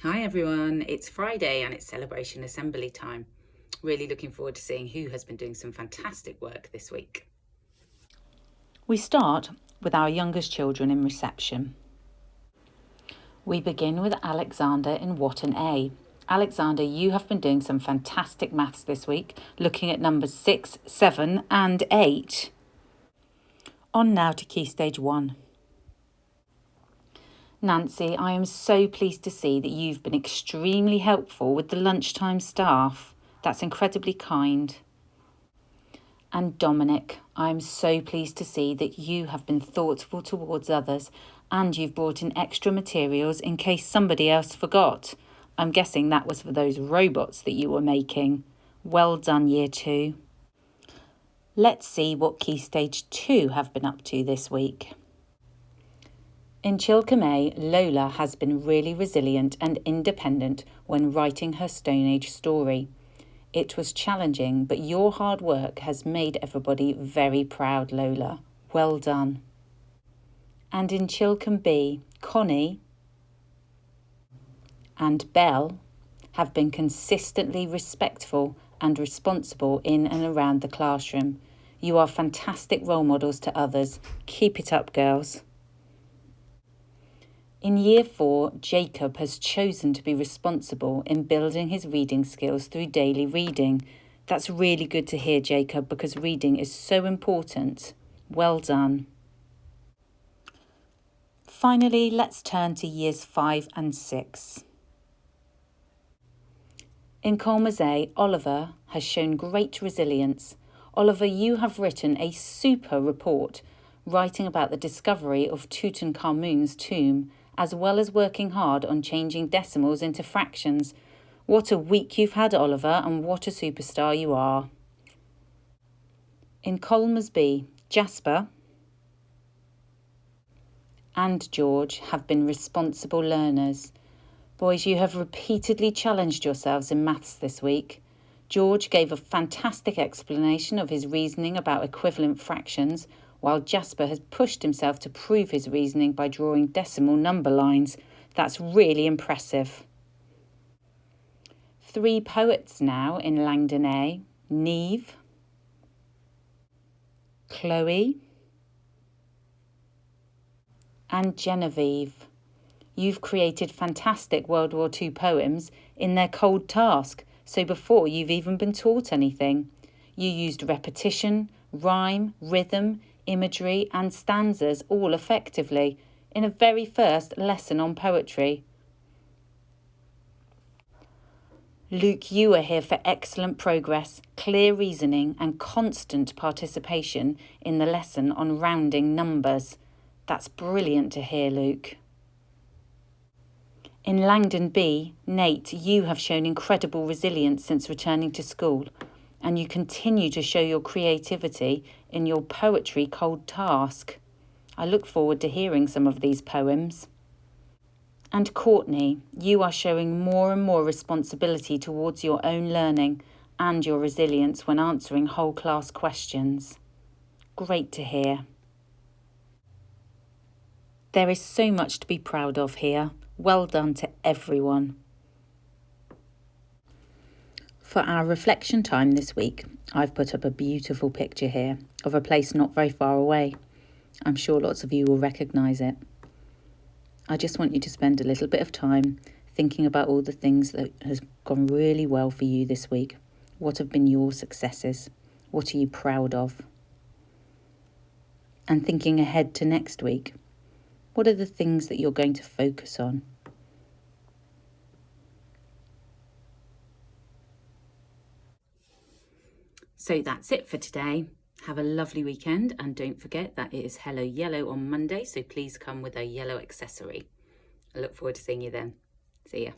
Hi everyone, it's Friday and it's celebration assembly time. Really looking forward to seeing who has been doing some fantastic work this week. We start with our youngest children in reception. We begin with Alexander in Wotton A. Alexander, you have been doing some fantastic maths this week, looking at numbers 6, 7 and 8. On now to Key Stage 1. Nancy, I am so pleased to see that you've been extremely helpful with the lunchtime staff. That's incredibly kind. And Dominic, I am so pleased to see that you have been thoughtful towards others and you've brought in extra materials in case somebody else forgot. I'm guessing that was for those robots that you were making. Well done, Year 2. Let's see what Key Stage 2 have been up to this week. In Chilcombe A, Lola has been really resilient and independent when writing her Stone Age story. It was challenging, but your hard work has made everybody very proud, Lola. Well done. And in Chilcombe B, Connie and Belle have been consistently respectful and responsible in and around the classroom. You are fantastic role models to others. Keep it up, girls. In Year 4, Jacob has chosen to be responsible in building his reading skills through daily reading. That's really good to hear, Jacob, because reading is so important. Well done. Finally, let's turn to Years 5 and 6. In Colmers A, Oliver has shown great resilience. Oliver, you have written a super report, writing about the discovery of Tutankhamun's tomb, as well as working hard on changing decimals into fractions. What a week you've had, Oliver, and what a superstar you are. In Colmers B, Jasper and George have been responsible learners. Boys, you have repeatedly challenged yourselves in maths this week. George gave a fantastic explanation of his reasoning about equivalent fractions, while Jasper has pushed himself to prove his reasoning by drawing decimal number lines. That's really impressive. 3 poets now in Langdon A. Neve, Chloe and Genevieve. You've created fantastic World War II poems in their cold task, so before you've even been taught anything. You used repetition, rhyme, rhythm, imagery and stanzas all effectively in a very first lesson on poetry. Luke, you are here for excellent progress, clear reasoning and constant participation in the lesson on rounding numbers. That's brilliant to hear, Luke. In Langdon B, Nate, you have shown incredible resilience since returning to school, and you continue to show your creativity in your poetry cold task. I look forward to hearing some of these poems. And Courtney, you are showing more and more responsibility towards your own learning and your resilience when answering whole class questions. Great to hear. There is so much to be proud of here. Well done to everyone. For our reflection time this week, I've put up a beautiful picture here of a place not very far away. I'm sure lots of you will recognise it. I just want you to spend a little bit of time thinking about all the things that has gone really well for you this week. What have been your successes? What are you proud of? And thinking ahead to next week, what are the things that you're going to focus on? So that's it for today. Have a lovely weekend and don't forget that it is Hello Yellow on Monday, so please come with a yellow accessory. I look forward to seeing you then. See ya.